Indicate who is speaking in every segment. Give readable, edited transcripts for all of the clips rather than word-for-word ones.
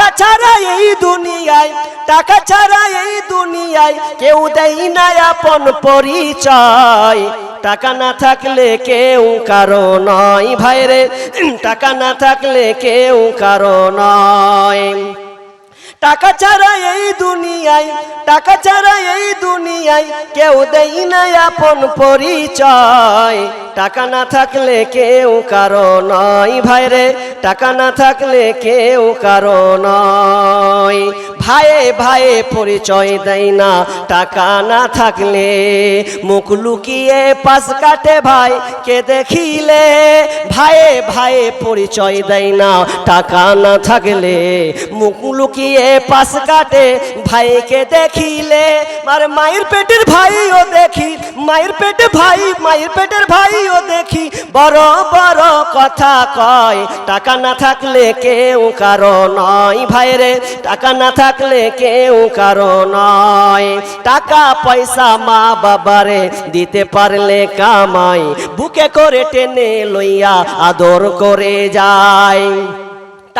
Speaker 1: টাকা ছাড়া এই দুনিয়ায়, টাকা ছাড়া এই দুনিয়ায় কেউ দেয় না আপন পরিচয়। টাকা না থাকলে কেউ কারো নয় ভাইরে, টাকা না থাকলে কেউ কারো নয়। টাকা ছাড়া এই দুনিয়ায়, টাকা ছাড়া এই দুনিয়ায় কেউ দেয় না আপন পরিচয়। টাকা না থাকলে কেউ কারো নয় ভাইরে, টাকা না থাকলে কেউ কারো নয়। ভাইয়ে ভাইয়ে পরিচয় দেয় না টাকা না থাকলে, মুখ লুকিয়ে পাশ কাটে ভাই কে দেখিলে। ভাইয়ে ভাইয়ে পরিচয় দেয় না টাকা না থাকলে, মুখ লুকিয়ে পাশ কাটে ভাইকে দেখিলে। আর মায়ের পেটের ভাইও দেখি, মায়ের পেটে ভাই, মায়ের পেটের ভাইও দেখি বড় বড় কথা কয়। টাকা না থাকলে কেউ কারো নয় ভাইরে, টাকা না থাকলে কেউ কারো নয়। টাকা পয়সা মা বাবারে দিতে পারলে কামাই, বুকে করে টেনে লইয়া আদর করে যায়।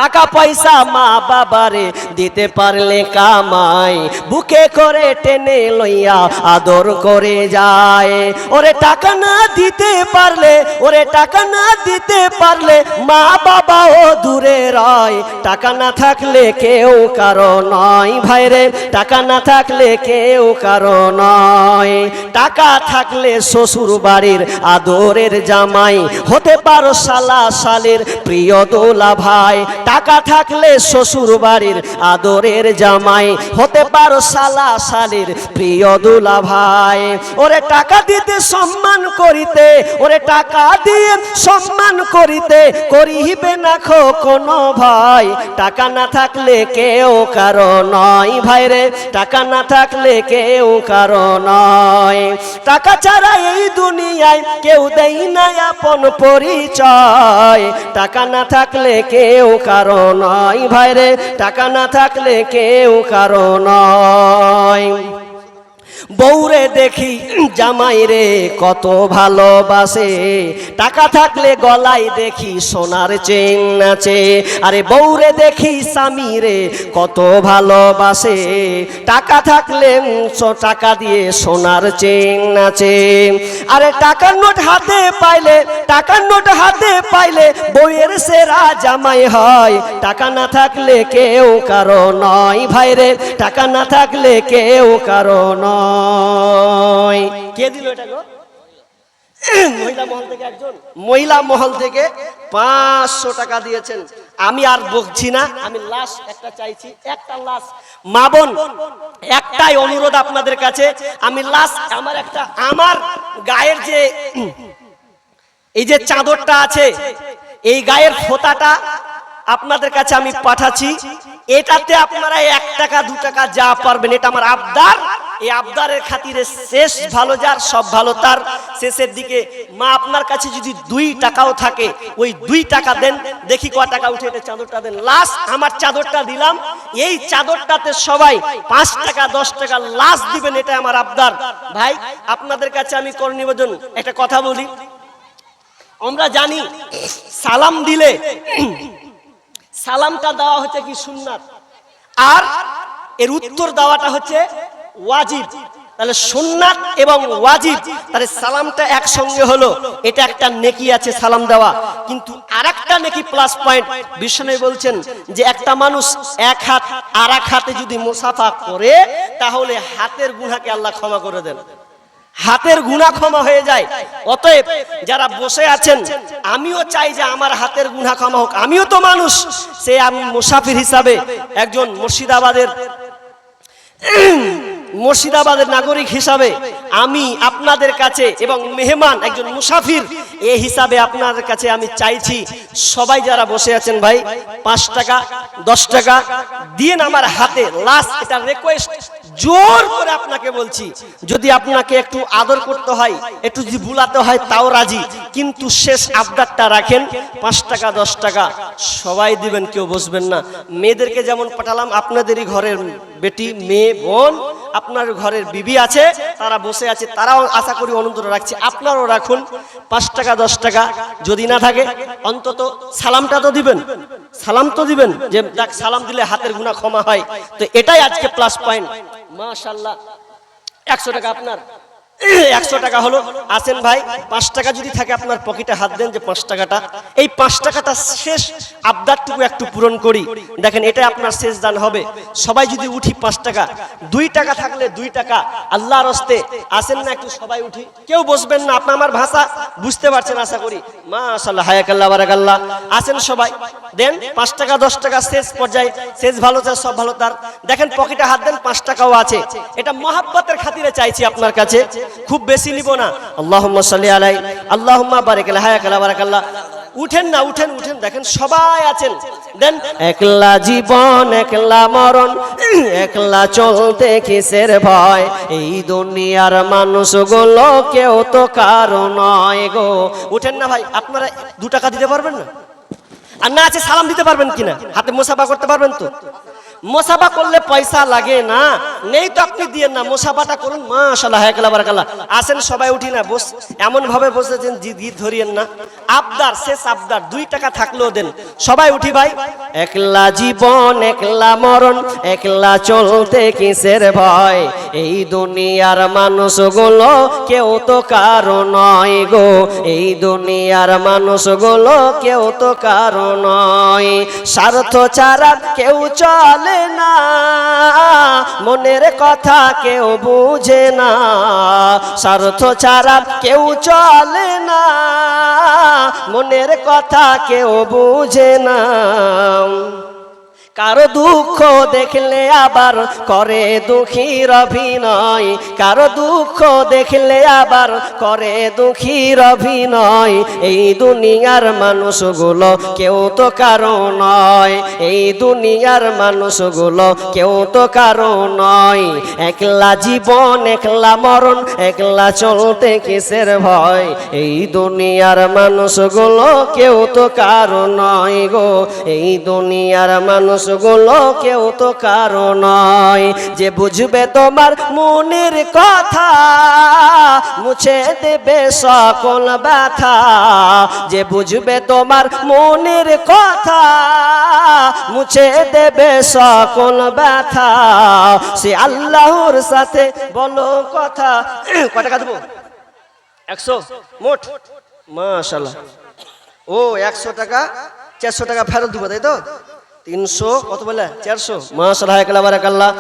Speaker 1: টাকা পয়সা মা বাবারে দিতে পারলে কামাই, বুকে করে টেনে লইয়া আদর করে যায়। ওরে টাকা না দিতে পারলে, ওরে টাকা না দিতে পারলে মা বাবাও দূরে রয়। টাকা না থাকলে কেউ কারো নয় ভাইরে, টাকা না থাকলে কেউ কারো নয়। টাকা থাকলে শ্বশুর বাড়ির আদরের জামাই, হতে পারো শালা শালের প্রিয় দোলা ভাই। টাকা থাকলে শ্বশুর বাড়ির আদরের জামাই, হতে পারো শালা শালের প্রিয় দুলা ভাই। ওরে টাকা দিতে সম্মান করিতে, ওরে টাকা দিয়ে সম্মান করিতে করিবে না কোনো ভাই। টাকা না থাকলে কেউ কারো নয় ভাইরে, টাকা না থাকলে কেউ কারো নয়। টাকা ছাড়া এই দুনিয়ায় কেউ দেয় না আপন পরিচয়। টাকা না থাকলে কেউ কারো নয় ভাইরে, টাকা না থাকলে কেউ কারো নয়। বউরে দেখি জামাই রে কত ভালোবাসে, টাকা থাকলে গলায় দেখি সোনার চেন আছে। আরে বউরে দেখি স্বামী রে কত ভালোবাসে, টাকা থাকলে টাকা দিয়ে সোনার চেন আছে। আরে টাকার নোট হাতে পাইলে, টাকার নোট হাতে পাইলে বউয়ের সেরা জামাই হয়। টাকা না থাকলে কেউ কারো নয় ভাইরে, টাকা না থাকলে কেউ কারো নয়। কে দিল এটা গো? মহিলা মহল থেকে একজন, মহিলা মহল থেকে 500 টাকা দিয়েছেন। আমি আর বকছি না, আমি লাস্ট একটা চাইছি, একটা লাস্ট মা বোন একটাই অনুরোধ আপনাদের কাছে। আমি লাস্ট আমার একটা, আমার গায়ের যে এই যে চাদরটা আছে, এই গায়ের ফোঁটাটা আপনাদের কাছে আমি পাঠাচ্ছি। এটাতে আপনারা 1 টাকা 2 টাকা যা পারবেন, এটা আমার আবদার। এই আবদারের খাতিরে শেষ ভালো যার সব ভালো তার, শেষের দিকে মা আপনার কাছে যদি 2 টাকাও থাকে ওই 2 টাকা দেন, দেখি ক টাকা উঠে এটা চাদরটা দেন। লাস্ট আমার চাদরটা দিলাম, এই চাদরটাতে সবাই 5 টাকা 10 টাকা লাস্ট দিবেন, এটা আমার আবদার। ভাই আপনাদের কাছে আমি করে নিবেদন, একটা কথা বলি। আমরা জানি সালাম দিলে সালামটা দেওয়া হচ্ছে কি সুন্নাত, আর এর উত্তর দেওয়াটা হচ্ছে ওয়াজিব। তাহলে সুন্নাত এবং ওয়াজিব, তাহলে সালামটা একসঙ্গে হলো, এটা একটা নেকি আছে সালাম দেওয়া। কিন্তু আরেকটা নেকি প্লাস পয়েন্ট বিষ্ণু বলছেন যে একটা মানুষ এক হাত আর এক হাতে যদি মুসাফা করে তাহলে হাতের গুনাহকে আল্লাহ ক্ষমা করে দেন, হাতের গুনাহ ক্ষমা হয়ে যায়। অতএব যারা বসে আছেন, আমিও চাই যে আমার হাতের গুনাহ ক্ষমা হোক, আমিও তো মানুষ। সে আমি মুসাফির হিসাবে একজন মুর্শিদাবাদের নাগরিক হিসাবে আমি আপনাদের কাছে এবং মেহমান একজন মুসাফির এই হিসাবে আপনাদের কাছে আমি চাইছি, সবাই যারা বসে আছেন ভাই 5 টাকা 10 টাকা দিন আমার হাতে। লাস্ট এটা রিকোয়েস্ট, জোর করে আপনাকে বলছি, যদি আপনাকে একটু আদর করতে হয়, একটু যদি বুলাতে হয় তাও রাজি, কিন্তু শেষ আবদারটা রাখেন 5 টাকা 10 টাকা সবাই দিবেন, কেউ বসবেন না। মেয়েদেরকে যেমন পাঠালাম, আপনাদেরই ঘরের বেটি মেয়ে বোন আপনার ঘরের বিবি আছে, তারা বসে আছে, তারাও আশা করি অনুমোদন রাখছে, আপনারাও রাখুন। 5 টাকা 10 টাকা যদি না থাকে অন্তত সালামটা তো দিবেন, সালাম তো দিবেন, যে দেখ সালাম দিলে হাতের গুনাহ ক্ষমা হয়। তো এটাই আজকে প্লাস পয়েন্ট। মাশাআল্লাহ। 100 টাকা আপনার, 100 টাকা হলো। আসেন ভাই, 5 টাকা যদি থাকে আপনার পকেটে হাত দেন, যে 5 টাকাটা, এই 5 টাকাটা শেষ আবদারটুকু একটু পূরণ করি। দেখেন এটা আপনার শেষ দান হবে। সবাই যদি উঠি 5 টাকা, 2 টাকা থাকলে 2 টাকা আল্লাহর হস্তে। আসেন না একটু সবাই উঠি, কেউ বসবেন না, আপনি আমার ভাষা বুঝতে পারছেন আশা করি। মাশাআল্লাহ, হায়াকাল্লাহ, বারাকাল্লাহ। আসেন সবাই, দেন 5 টাকা 10 টাকা শেষ পর্যায়ে, শেষ ভালো চায় সব ভালো তার। দেখেন পকেটে হাত দেন, 5 টাকাও আছে। এটা মহাব্বতের খাতিরে চাইছি আপনার কাছে, খুব বেশি নিব না। আল্লাহুম্মা সাল্লি আলাই, আল্লাহুম্মা বারিক আলাই, হায়াকাল্লাহ, বারাকাল্লাহ। উঠেন না, উঠেন উঠেন, দেখেন সবাই আছেন। দেন একলা জীবন একলা মরণ, একলা চলতে কিসের ভয়, এই দুনিয়ার মানুষগুলো কেউ তো কারো নয় গো। উঠেন না ভাই, আপনারা 2 টাকা দিতে পারবেন না? আর না আছে সালাম দিতে পারবেন কিনা? হাতে মোসাফা করতে পারবেন তো? মোসাফা করলে পয়সা লাগে না, নেই তো আপনি দিয়েন না, মোসাফাটা করুন। মাশাআল্লাহ, হায়াকাল্লাহ, বারাকাল্লাহ। আসেন সবাই উঠি না, বস এমন ভাবে বসেছেন জিদ ধরিয়েন না। আবদার, শেষ আবদার, 2 টাকা থাকলেও দেন। সবাই উঠি ভাই। একলা জীবন একলা মরণ, একলা চলতে কিসের ভয়, এই দুনিয়ার মানুষগুলো কেউ তো কারো নয় গো, এই দুনিয়ার মানুষগুলো কেউ তো কারো নয়। স্বার্থ ছাড়া কেউ চলে না, মনের কথা কেউ বুঝে না, স্বার্থ ছাড়া কেউ চলে না, মনের কথা কেউ বুঝে না। কারো দুঃখ দেখলে আবার করে দুঃখীর অভিনয়, কারো দুঃখ দেখলে আবার করে দুঃখীর অভিনয়, এই দুনিয়ার মানুষগুলো কেউ তো কারো নয়, এই দুনিয়ার মানুষগুলো কেউ তো কারো নয়। একলা জীবন একলা মরণ, একলা চলতে কিসের ভয়, এই দুনিয়ার মানুষগুলো কেউ তো কারো নয় গো, এই দুনিয়ার মানুষ গুলো কেউ তো কারো নয়। যে বুঝবে তোমার মনের কথা, মুছে দেবে সকল ব্যথা, যে বুঝবে তোমার মনের কথা, মুছে দেবে সকল ব্যথা, সে আল্লাহর সাথে বলো কথা। কত টাকা দেবো? 100 মোট। মাশাআল্লাহ। ও 100 টাকা, 400 টাকা ফেরত দিব, তাই তো? 300 কত বলে? 400। মাশাআল্লাহ, হায়াকাল্লাহ, বারাকাল্লাহ।